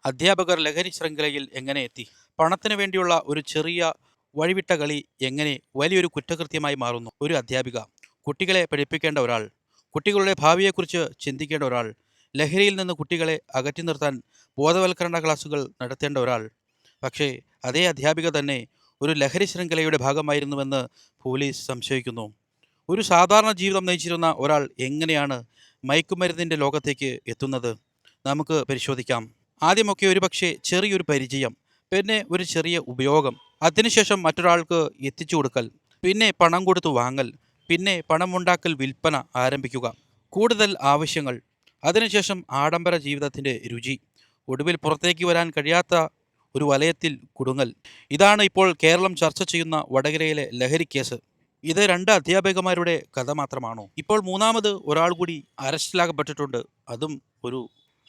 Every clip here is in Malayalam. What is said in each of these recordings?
അധ്യാപകർ ലഹരി ശൃംഖലയിൽ എങ്ങനെ എത്തി? പണത്തിന് വേണ്ടിയുള്ള ഒരു ചെറിയ വഴിവിട്ട കളി എങ്ങനെ വലിയൊരു കുറ്റകൃത്യമായി മാറുന്നു? ഒരു അധ്യാപിക, കുട്ടികളെ പഠിപ്പിക്കേണ്ട ഒരാൾ, കുട്ടികളുടെ ഭാവിയെക്കുറിച്ച് ചിന്തിക്കേണ്ട ഒരാൾ, ലഹരിയിൽ നിന്ന് കുട്ടികളെ അകറ്റി നിർത്താൻ ബോധവൽക്കരണ ക്ലാസുകൾ നടത്തേണ്ട ഒരാൾ. പക്ഷേ അതേ അധ്യാപിക തന്നെ ഒരു ലഹരി ശൃംഖലയുടെ ഭാഗമായിരുന്നുവെന്ന് പോലീസ് സംശയിക്കുന്നു. ഒരു സാധാരണ ജീവിതം നയിച്ചിരുന്ന ഒരാൾ എങ്ങനെയാണ് മയക്കുമരുന്നിൻ്റെ ലോകത്തേക്ക് എത്തുന്നത്? നമുക്ക് പരിശോധിക്കാം. ആദ്യമൊക്കെ ഒരുപക്ഷെ ചെറിയൊരു പരിചയം, പിന്നെ ഒരു ചെറിയ ഉപയോഗം, അതിനുശേഷം മറ്റൊരാൾക്ക് എത്തിച്ചു കൊടുക്കൽ, പിന്നെ പണം കൊടുത്തു വാങ്ങൽ, പിന്നെ പണമുണ്ടാക്കൽ, വിൽപ്പന ആരംഭിക്കുക, കൂടുതൽ ആവശ്യങ്ങൾ, അതിനുശേഷം ആഡംബര ജീവിതത്തിൻ്റെ രുചി, ഒടുവിൽ പുറത്തേക്ക് വരാൻ കഴിയാത്ത ഒരു വലയത്തിൽ കുടുങ്ങൽ. ഇതാണ് ഇപ്പോൾ കേരളം ചർച്ച ചെയ്യുന്ന വടകരയിലെ ലഹരി കേസ്. ഇത് രണ്ട് അധ്യാപകന്മാരുടെ കഥ മാത്രമാണോ? ഇപ്പോൾ മൂന്നാമത് ഒരാൾ കൂടി അറസ്റ്റിലാകപ്പെട്ടിട്ടുണ്ട്, അതും ഒരു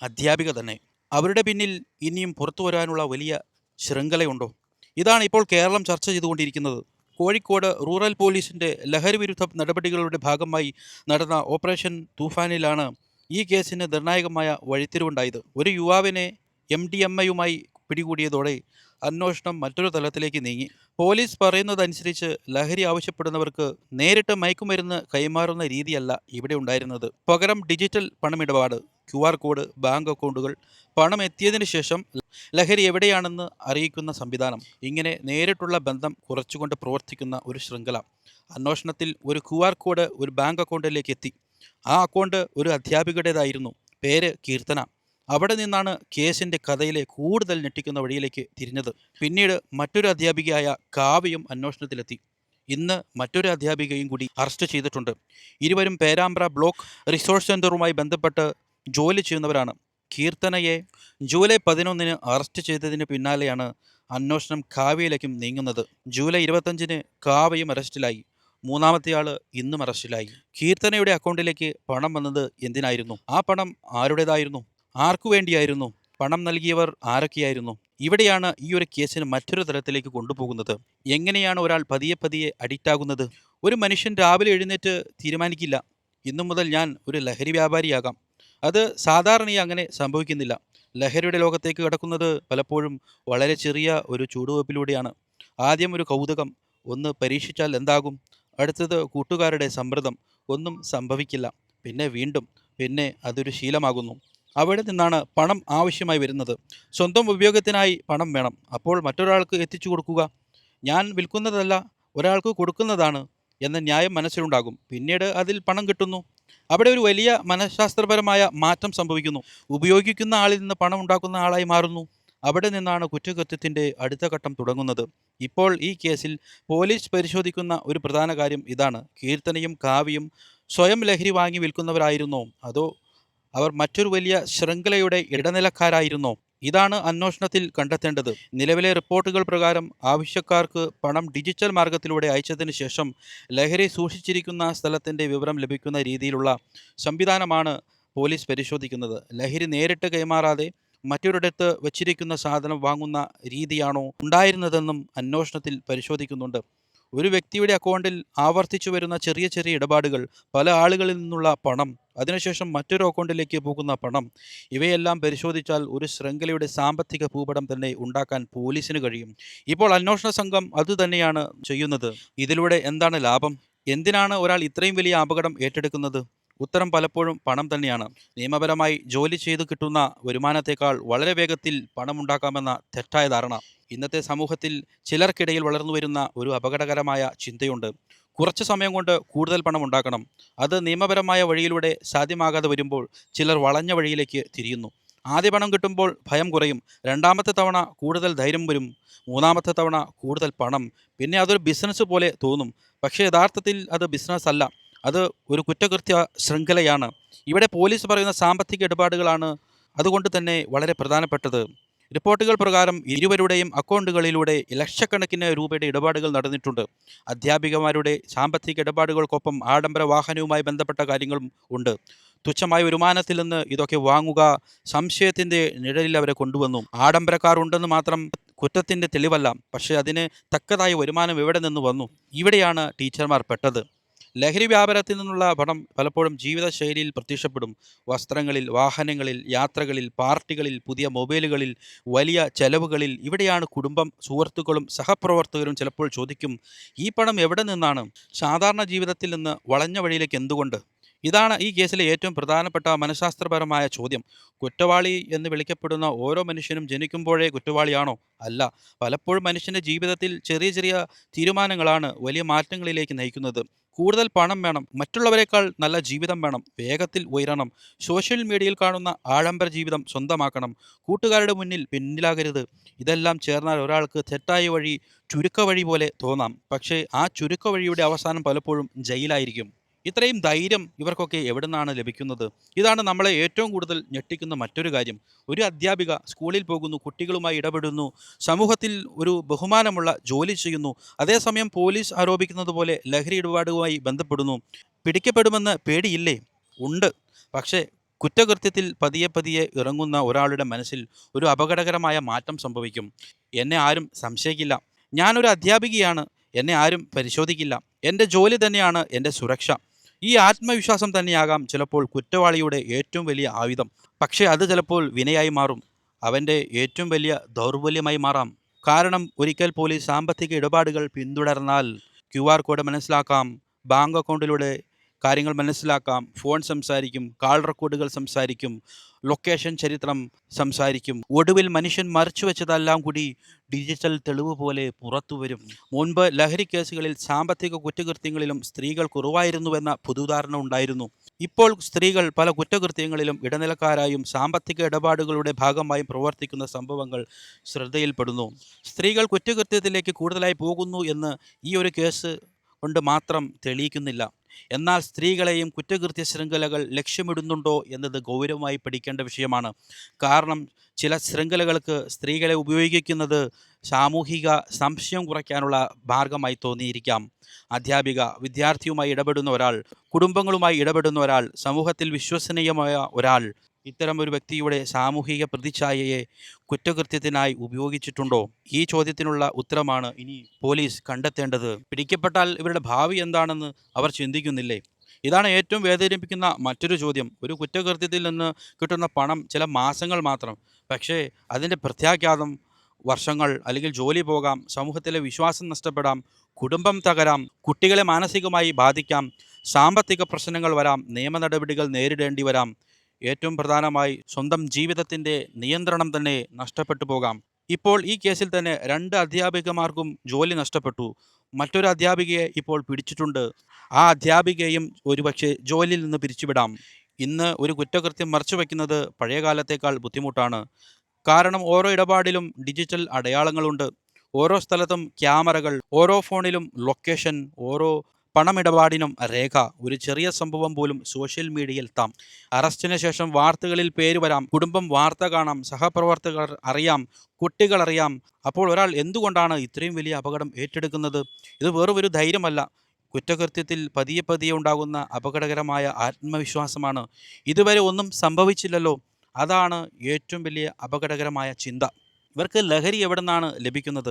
അധ്യാപിക തന്നെ. അവരുടെ പിന്നിൽ ഇനിയും പുറത്തു വരാനുള്ള വലിയ ശൃംഖലയുണ്ടോ? ഇതാണ് ഇപ്പോൾ കേരളം ചർച്ച ചെയ്തുകൊണ്ടിരിക്കുന്നത്. കോഴിക്കോട് റൂറൽ പോലീസിൻ്റെ ലഹരി വിരുദ്ധ നടപടികളുടെ ഭാഗമായി നടന്ന ഓപ്പറേഷൻ തൂഫാനിലാണ് ഈ കേസിന് നിർണായകമായ വഴിത്തിരിവുണ്ടായത്. ഒരു യുവാവിനെ MDMA പിടികൂടിയതോടെ അന്വേഷണം മറ്റൊരു തലത്തിലേക്ക് നീങ്ങി. പോലീസ് പറയുന്നതനുസരിച്ച് ലഹരി ആവശ്യപ്പെടുന്നവർക്ക് നേരിട്ട് മയക്കുമരുന്ന് കൈമാറുന്ന രീതിയല്ല ഇവിടെ ഉണ്ടായിരുന്നത്. പകരം ഡിജിറ്റൽ പണമിടപാട്, QR കോഡ്, ബാങ്ക് അക്കൗണ്ടുകൾ, പണം എത്തിയതിനു ശേഷം ലഹരി എവിടെയാണെന്ന് അറിയിക്കുന്ന സംവിധാനം. ഇങ്ങനെ നേരിട്ടുള്ള ബന്ധം കുറച്ചുകൊണ്ട് പ്രവർത്തിക്കുന്ന ഒരു ശൃംഖല. അന്വേഷണത്തിൽ ഒരു QR കോഡ് ഒരു ബാങ്ക് അക്കൗണ്ടിലേക്ക് എത്തി. ആ അക്കൗണ്ട് ഒരു അധ്യാപികയുടേതായിരുന്നു. പേര് കീർത്തന. അവിടെ നിന്നാണ് കേസിൻ്റെ കഥയിലെ കൂടുതൽ ഞെട്ടിക്കുന്ന വഴിയിലേക്ക് തിരിഞ്ഞത്. പിന്നീട് മറ്റൊരു അധ്യാപികയായ കാവ്യയും അന്വേഷണത്തിലെത്തി. ഇന്ന് മറ്റൊരു അധ്യാപികയും കൂടി അറസ്റ്റ് ചെയ്തിട്ടുണ്ട്. ഇരുവരും പേരാമ്പ്ര ബ്ലോക്ക് റിസോഴ്സ് സെൻ്ററുമായി ബന്ധപ്പെട്ട് ജോലി ചെയ്യുന്നവരാണ്. കീർത്തനയെ ജൂലൈ 11 അറസ്റ്റ് ചെയ്തതിന് പിന്നാലെയാണ് അന്വേഷണം കാവ്യയിലേക്കും നീങ്ങുന്നത്. ജൂലൈ 25 കാവ്യയും അറസ്റ്റിലായി. മൂന്നാമത്തെയാൾ ഇന്നും അറസ്റ്റിലായി. കീർത്തനയുടെ അക്കൗണ്ടിലേക്ക് പണം വന്നത് എന്തിനായിരുന്നു? ആ പണം ആരുടേതായിരുന്നു? ആർക്കു വേണ്ടിയായിരുന്നു? പണം നൽകിയവർ ആരൊക്കെയായിരുന്നു? ഇവിടെയാണ് ഈ ഒരു കേസിന് മറ്റൊരു തലത്തിലേക്ക് കൊണ്ടുപോകുന്നത്. എങ്ങനെയാണ് ഒരാൾ പതിയെ പതിയെ അഡിക്റ്റാകുന്നത്? ഒരു മനുഷ്യൻ രാവിലെ എഴുന്നേറ്റ് തീരുമാനിക്കില്ല, ഇന്നു മുതൽ ഞാൻ ഒരു ലഹരി വ്യാപാരിയാകാം. അത് സാധാരണയായി അങ്ങനെ സംഭവിക്കുന്നില്ല. ലഹരിയുടെ ലോകത്തേക്ക് കടക്കുന്നത് പലപ്പോഴും വളരെ ചെറിയ ഒരു ചൂടുവെപ്പിലൂടെയാണ്. ആദ്യം ഒരു കൗതുകം, ഒന്ന് പരീക്ഷിച്ചാൽ എന്താകും? അടുത്തത് കൂട്ടുകാരുടെ സമ്മർദ്ദം, ഒന്നും സംഭവിക്കില്ല. പിന്നെ വീണ്ടും, പിന്നെ അതൊരു ശീലമാകുന്നു. അവിടെ നിന്നാണ് പണം ആവശ്യമായി വരുന്നത്. സ്വന്തം ഉപയോഗത്തിനായി പണം വേണം. അപ്പോൾ മറ്റൊരാൾക്ക് എത്തിച്ചു കൊടുക്കുക. ഞാൻ വിൽക്കുന്നതല്ല, ഒരാൾക്ക് കൊടുക്കുന്നതാണ് എന്ന ന്യായം മനസ്സിലുണ്ടാകും. പിന്നീട് അതിൽ പണം കിട്ടുന്നു. അവിടെ ഒരു വലിയ മനഃശാസ്ത്രപരമായ മാറ്റം സംഭവിക്കുന്നു. ഉപയോഗിക്കുന്ന ആളിൽ നിന്ന് പണം ഉണ്ടാക്കുന്ന ആളായി മാറുന്നു. അവിടെ നിന്നാണ് കുറ്റകൃത്യത്തിൻ്റെ അടുത്ത ഘട്ടം തുടങ്ങുന്നത്. ഇപ്പോൾ ഈ കേസിൽ പോലീസ് പരിശോധിക്കുന്ന ഒരു പ്രധാന കാര്യം ഇതാണ്. കീർത്തനയും കാവ്യയും സ്വയം ലഹരി വാങ്ങി വിൽക്കുന്നവരായിരുന്നോ, അതോ അവർ മറ്റൊരു വലിയ ശൃംഖലയുടെ ഇടനിലക്കാരായിരുന്നോ? ഇതാണ് അന്വേഷണത്തിൽ കണ്ടെത്തേണ്ടത്. നിലവിലെ റിപ്പോർട്ടുകൾ പ്രകാരം ആവശ്യക്കാർക്ക് പണം ഡിജിറ്റൽ മാർഗത്തിലൂടെ അയച്ചതിന് ശേഷം ലഹരി സൂക്ഷിച്ചിരിക്കുന്ന സ്ഥലത്തിൻ്റെ വിവരം ലഭിക്കുന്ന രീതിയിലുള്ള സംവിധാനമാണ് പോലീസ് പരിശോധിക്കുന്നത്. ലഹരി നേരിട്ട് കൈമാറാതെ മറ്റൊരിടത്ത് വച്ചിരിക്കുന്ന സാധനം വാങ്ങുന്ന രീതിയാണോ ഉണ്ടായിരുന്നതെന്നും അന്വേഷണത്തിൽ പരിശോധിക്കുന്നുണ്ട്. ഒരു വ്യക്തിയുടെ അക്കൗണ്ടിൽ ആവർത്തിച്ചു വരുന്ന ചെറിയ ചെറിയ ഇടപാടുകൾ, പല ആളുകളിൽ നിന്നുള്ള പണം, അതിനുശേഷം മറ്റൊരു അക്കൗണ്ടിലേക്ക് പോകുന്ന പണം, ഇവയെല്ലാം പരിശോധിച്ചാൽ ഒരു ശൃംഖലയുടെ സാമ്പത്തിക ഭൂപടം തന്നെ ഉണ്ടാക്കാൻ പോലീസിന് കഴിയും. ഇപ്പോൾ അന്വേഷണ സംഘം അതുതന്നെയാണ് ചെയ്യുന്നത്. ഇതിലൂടെ എന്താണ് ലാഭം? എന്തിനാണ് ഒരാൾ ഇത്രയും വലിയ അപകടം ഏറ്റെടുക്കുന്നത്? ഉത്തരം പലപ്പോഴും പണം തന്നെയാണ്. നിയമപരമായി ജോലി ചെയ്തു കിട്ടുന്ന വരുമാനത്തേക്കാൾ വളരെ വേഗത്തിൽ പണമുണ്ടാക്കാമെന്ന തെറ്റായ ധാരണ ഇന്നത്തെ സമൂഹത്തിൽ ചിലർക്കിടയിൽ വളർന്നുവരുന്ന ഒരു അപകടകരമായ ചിന്തയുണ്ട്. കുറച്ച് സമയം കൊണ്ട് കൂടുതൽ പണം ഉണ്ടാക്കണം. അത് നിയമപരമായ വഴിയിലൂടെ സാധ്യമാകാതെ വരുമ്പോൾ ചിലർ വളഞ്ഞ വഴിയിലേക്ക് തിരിയുന്നു. ആദ്യ പണം കിട്ടുമ്പോൾ ഭയം കുറയും. രണ്ടാമത്തെ തവണ കൂടുതൽ ധൈര്യം വരും. മൂന്നാമത്തെ തവണ കൂടുതൽ പണം. പിന്നെ അതൊരു ബിസിനസ് പോലെ തോന്നും. പക്ഷേ യഥാർത്ഥത്തിൽ അത് ബിസിനസ് അല്ല, അത് ഒരു കുറ്റകൃത്യ ശൃംഖലയാണ്. ഇവിടെ പോലീസ് പറയുന്ന സാമ്പത്തിക ഇടപാടുകളാണ് അതുകൊണ്ട് തന്നെ വളരെ പ്രധാനപ്പെട്ടത്. റിപ്പോർട്ടുകൾ പ്രകാരം ഇരുവരുടെയും അക്കൗണ്ടുകളിലൂടെ ലക്ഷക്കണക്കിന് രൂപയുടെ ഇടപാടുകൾ നടന്നിട്ടുണ്ട്. അധ്യാപികമാരുടെ സാമ്പത്തിക ഇടപാടുകൾക്കൊപ്പം ആഡംബര വാഹനവുമായി ബന്ധപ്പെട്ട കാര്യങ്ങളും ഉണ്ട്. തുച്ഛമായ വരുമാനത്തിൽ നിന്ന് ഇതൊക്കെ വാങ്ങുക സംശയത്തിൻ്റെ നിഴലിൽ അവരെ കൊണ്ടുവന്നു. ആഡംബരക്കാർ ഉണ്ടെന്ന് മാത്രം കുറ്റത്തിൻ്റെ തെളിവല്ല, പക്ഷേ അതിന് തക്കതായ വരുമാനം എവിടെ നിന്ന് വന്നു? ഇവിടെയാണ് ടീച്ചർമാർ പെട്ടത്. ലഹരി വ്യാപാരത്തിൽ നിന്നുള്ള പണം പലപ്പോഴും ജീവിതശൈലിയിൽ പ്രത്യക്ഷപ്പെടും. വസ്ത്രങ്ങളിൽ, വാഹനങ്ങളിൽ, യാത്രകളിൽ, പാർട്ടികളിൽ, പുതിയ മൊബൈലുകളിൽ, വലിയ ചെലവുകളിൽ. ഇവിടെയാണ് കുടുംബം, സുഹൃത്തുക്കളും സഹപ്രവർത്തകരും ചിലപ്പോൾ ചോദിക്കും, ഈ പണം എവിടെ നിന്നാണ്? സാധാരണ ജീവിതത്തിൽ നിന്ന് വളഞ്ഞ വഴിയിലേക്ക് എന്തുകൊണ്ട്? ഇതാണ് ഈ കേസിലെ ഏറ്റവും പ്രധാനപ്പെട്ട മനഃശാസ്ത്രപരമായ ചോദ്യം. കുറ്റവാളി എന്ന് വിളിക്കപ്പെടുന്ന ഓരോ മനുഷ്യനും ജനിക്കുമ്പോഴേ കുറ്റവാളിയാണോ? അല്ല. പലപ്പോഴും മനുഷ്യൻ്റെ ജീവിതത്തിൽ ചെറിയ ചെറിയ തീരുമാനങ്ങളാണ് വലിയ മാറ്റങ്ങളിലേക്ക് നയിക്കുന്നത്. കൂടുതൽ പണം വേണം, മറ്റുള്ളവരെക്കാൾ നല്ല ജീവിതം വേണം, വേഗത്തിൽ ഉയരണം, സോഷ്യൽ മീഡിയയിൽ കാണുന്ന ആഡംബര ജീവിതം സ്വന്തമാക്കണം, കൂട്ടുകാരുടെ മുന്നിൽ പിന്നിലാകരുത്. ഇതെല്ലാം ചേർന്നാൽ ഒരാൾക്ക് തെറ്റായ വഴി ചുരുക്ക വഴി പോലെ തോന്നാം. പക്ഷേ ആ ചുരുക്ക വഴിയുടെ അവസാനം പലപ്പോഴും ജയിലായിരിക്കും. ഇത്രയും ധൈര്യം ഇവർക്കൊക്കെ എവിടുന്നാണ് ലഭിക്കുന്നത്? ഇതാണ് നമ്മളെ ഏറ്റവും കൂടുതൽ ഞെട്ടിക്കുന്ന മറ്റൊരു കാര്യം. ഒരു അധ്യാപിക സ്കൂളിൽ പോകുന്നു, കുട്ടികളുമായി ഇടപെടുന്നു, സമൂഹത്തിൽ ഒരു ബഹുമാനമുള്ള ജോലി ചെയ്യുന്നു. അതേസമയം പോലീസ് ആരോപിക്കുന്നത് പോലെ ലഹരി ഇടപാടുമായി ബന്ധപ്പെടുന്നു. പിടിക്കപ്പെടുമെന്ന് പേടിയില്ലേ? ഉണ്ട്. പക്ഷേ കുറ്റകൃത്യത്തിൽ പതിയെ പതിയെ ഇറങ്ങുന്ന ഒരാളുടെ മനസ്സിൽ ഒരു അപകടകരമായ മാറ്റം സംഭവിക്കും. എന്നെ ആരും സംശയിക്കില്ല. ഞാനൊരു അധ്യാപികയാണ്. എന്നെ ആരും പരിശോധിക്കില്ല. എൻ്റെ ജോലി തന്നെയാണ് എൻ്റെ സുരക്ഷ. ഈ ആത്മവിശ്വാസം തന്നെയാകാം ചിലപ്പോൾ കുറ്റവാളിയുടെ ഏറ്റവും വലിയ ആയുധം. പക്ഷേ അത് ചിലപ്പോൾ വിനയായി മാറും. അവൻ്റെ ഏറ്റവും വലിയ ദൗർബല്യമായി മാറാം. കാരണം ഒരിക്കൽ പോലീസ് സാമ്പത്തിക ഇടപാടുകൾ പിന്തുടർന്നാൽ QR കോഡ് മനസ്സിലാക്കാം, ബാങ്ക് അക്കൗണ്ടിലൂടെ കാര്യങ്ങൾ മനസ്സിലാക്കാം, ഫോൺ സംസാരിക്കും, കാൾ റെക്കോർഡുകൾ സംസാരിക്കും, ലൊക്കേഷൻ ചരിത്രം സംസാരിക്കും. ഒടുവിൽ മനുഷ്യൻ മറച്ചു വെച്ചതെല്ലാം കൂടി ഡിജിറ്റൽ തെളിവ് പോലെ പുറത്തു വരും. മുൻപ് ലഹരി കേസുകളിൽ സാമ്പത്തിക കുറ്റകൃത്യങ്ങളിലും സ്ത്രീകൾ കുറവായിരുന്നുവെന്ന പൊതുധാരണ ഉണ്ടായിരുന്നു. ഇപ്പോൾ സ്ത്രീകൾ പല കുറ്റകൃത്യങ്ങളിലും ഇടനിലക്കാരായും സാമ്പത്തിക ഇടപാടുകളുടെ ഭാഗമായും പ്രവർത്തിക്കുന്ന സംഭവങ്ങൾ ശ്രദ്ധയിൽപ്പെടുന്നു. സ്ത്രീകൾ കുറ്റകൃത്യത്തിലേക്ക് കൂടുതലായി പോകുന്നു എന്ന് ഈ ഒരു കേസ് കൊണ്ട് മാത്രം തെളിയിക്കുന്നില്ല. എന്നാൽ സ്ത്രീകളെയും കുറ്റകൃത്യ ശൃംഖലകൾ ലക്ഷ്യമിടുന്നുണ്ടോ എന്നത് ഗൗരവമായി പഠിക്കേണ്ട വിഷയമാണ്. കാരണം ചില ശൃംഖലകൾക്ക് സ്ത്രീകളെ ഉപയോഗിക്കുന്നത് സാമൂഹിക സംശയം കുറയ്ക്കാനുള്ള മാർഗമായി തോന്നിയിരിക്കാം. അധ്യാപിക, വിദ്യാർത്ഥിയുമായി ഇടപെടുന്ന ഒരാൾ, കുടുംബങ്ങളുമായി ഇടപെടുന്ന ഒരാൾ, സമൂഹത്തിൽ വിശ്വസനീയമായ ഒരാൾ ഇത്തരം ഒരു വ്യക്തിയുടെ സാമൂഹിക പ്രതിച്ഛായയെ കുറ്റകൃത്യത്തിനായി ഉപയോഗിച്ചിട്ടുണ്ടോ? ഈ ചോദ്യത്തിനുള്ള ഉത്തരമാണ് ഇനി പോലീസ് കണ്ടെത്തേണ്ടത്. പിടിക്കപ്പെട്ടാൽ ഇവരുടെ ഭാവി എന്താണെന്ന് അവർ ചിന്തിക്കുന്നില്ലേ? ഇതാണ് ഏറ്റവും വേദനിപ്പിക്കുന്ന മറ്റൊരു ചോദ്യം. ഒരു കുറ്റകൃത്യത്തിൽ നിന്ന് കിട്ടുന്ന പണം ചില മാസങ്ങൾ മാത്രം. പക്ഷേ അതിൻ്റെ പ്രത്യാഘാതം വർഷങ്ങൾ. അല്ലെങ്കിൽ ജോലി പോകാം, സമൂഹത്തിലെ വിശ്വാസം നഷ്ടപ്പെടാം, കുടുംബം തകരാം, കുട്ടികളെ മാനസികമായി ബാധിക്കാം, സാമ്പത്തിക പ്രശ്നങ്ങൾ വരാം, നിയമ നടപടികൾ നേരിടേണ്ടി വരാം. ഏറ്റവും പ്രധാനമായി സ്വന്തം ജീവിതത്തിൻ്റെ നിയന്ത്രണം തന്നെ നഷ്ടപ്പെട്ടു പോകാം. ഇപ്പോൾ ഈ കേസിൽ തന്നെ 2 അധ്യാപികമാർക്കും ജോലി നഷ്ടപ്പെട്ടു. മറ്റൊരു അധ്യാപികയെ ഇപ്പോൾ പിടിച്ചിട്ടുണ്ട്. ആ അധ്യാപികയും ഒരുപക്ഷെ ജോലിയിൽ നിന്ന് പിരിച്ചുവിടാം. ഇന്ന് ഒരു കുറ്റകൃത്യം മറച്ചുവെക്കുന്നത് പഴയ കാലത്തേക്കാൾ ബുദ്ധിമുട്ടാണ്. കാരണം ഓരോ ഇടപാടിലും ഡിജിറ്റൽ അടയാളങ്ങളുണ്ട്. ഓരോ സ്ഥലത്തും ക്യാമറകൾ, ഓരോ ഫോണിലും ലൊക്കേഷൻ, ഓരോ പണമിടപാടിനും രേഖ. ഒരു ചെറിയ സംഭവം പോലും സോഷ്യൽ മീഡിയയിൽ എത്താം. അറസ്റ്റിന് ശേഷം വാർത്തകളിൽ പേര് വരാം, കുടുംബം വാർത്ത കാണാം, സഹപ്രവർത്തകർ അറിയാം, കുട്ടികൾ അറിയാം. അപ്പോൾ ഒരാൾ എന്തുകൊണ്ടാണ് ഇത്രയും വലിയ അപകടം ഏറ്റെടുക്കുന്നത്? ഇത് വെറുമൊരു ധൈര്യമല്ല. കുറ്റകൃത്യത്തിൽ പതിയെ പതിയെ ഉണ്ടാകുന്ന അപകടകരമായ ആത്മവിശ്വാസമാണ്. ഇതുവരെ ഒന്നും സംഭവിച്ചില്ലല്ലോ, അതാണ് ഏറ്റവും വലിയ അപകടകരമായ ചിന്ത. ഇവർക്ക് ലഹരി എവിടെ നിന്നാണ് ലഭിക്കുന്നത്?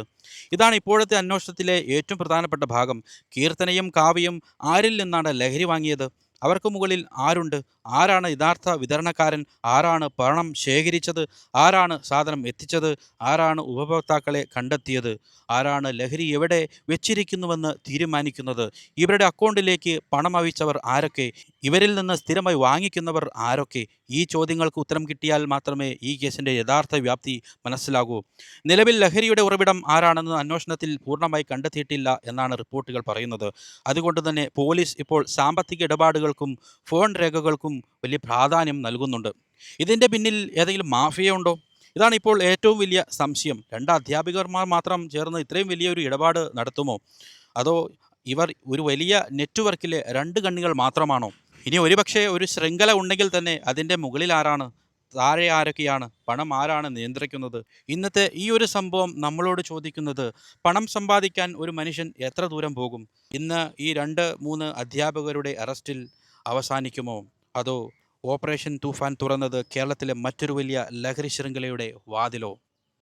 ഇതാണ് ഇപ്പോഴത്തെ അന്വേഷണത്തിലെ ഏറ്റവും പ്രധാനപ്പെട്ട ഭാഗം. കീർത്തനയും കാവ്യയും ആരിൽ നിന്നാണ് ലഹരി വാങ്ങിയത്? അവർക്ക് മുകളിൽ ആരുണ്ട്? ആരാണ് യഥാർത്ഥ വിതരണക്കാരൻ? ആരാണ് പണം ശേഖരിച്ചത്? ആരാണ് സാധനം എത്തിച്ചത്? ആരാണ് ഉപഭോക്താക്കളെ കണ്ടെത്തിയത്? ആരാണ് ലഹരി എവിടെ വെച്ചിരിക്കുന്നുവെന്ന് തീരുമാനിക്കുന്നത്? ഇവരുടെ അക്കൗണ്ടിലേക്ക് പണം അയച്ചവർ ആരൊക്കെ? ഇവരിൽ നിന്ന് സ്ഥിരമായി വാങ്ങിക്കുന്നവർ ആരൊക്കെ? ഈ ചോദ്യങ്ങൾക്ക് ഉത്തരം കിട്ടിയാൽ മാത്രമേ ഈ കേസിൻ്റെ യഥാർത്ഥ വ്യാപ്തി മനസ്സിലാകൂ. നിലവിൽ ലഹരിയുടെ ഉറവിടം ആരാണെന്ന് അന്വേഷണത്തിൽ പൂർണ്ണമായി കണ്ടെത്തിയിട്ടില്ല എന്നാണ് റിപ്പോർട്ടുകൾ പറയുന്നത്. അതുകൊണ്ട് തന്നെ പോലീസ് ഇപ്പോൾ സാമ്പത്തിക ഇടപാടുകൾക്കും ഫോൺ രേഖകൾക്കും വലിയ പ്രാധാന്യം നൽകുന്നുണ്ട്. ഇതിൻ്റെ പിന്നിൽ ഏതെങ്കിലും മാഫിയ ഉണ്ടോ? ഇതാണ് ഇപ്പോൾ ഏറ്റവും വലിയ സംശയം. 2 അധ്യാപികമാർ മാത്രം ചേർന്ന് ഇത്രയും വലിയൊരു ഇടപാട് നടത്തുമോ? അതോ ഇവർ ഒരു വലിയ നെറ്റ്വർക്കിലെ 2 കണ്ണികൾ മാത്രമാണോ? ഇനി ഒരുപക്ഷെ ഒരു ശൃംഖല ഉണ്ടെങ്കിൽ തന്നെ അതിൻ്റെ മുകളിൽ ആരാണ്? താഴെ ആരൊക്കെയാണ്? പണം ആരാണ് നിയന്ത്രിക്കുന്നത്? ഇന്നത്തെ ഈ ഒരു സംഭവം നമ്മളോട് ചോദിക്കുന്നത്, പണം സമ്പാദിക്കാൻ ഒരു മനുഷ്യൻ എത്ര ദൂരം പോകും? ഇന്ന് ഈ 2-3 അധ്യാപകരുടെ അറസ്റ്റിൽ അവസാനിക്കുമോ? അതോ ഓപ്പറേഷൻ തൂഫാൻ തുറന്നത് കേരളത്തിലെ മറ്റൊരു വലിയ ലഹരി ശൃംഖലയുടെ വാതിലോ?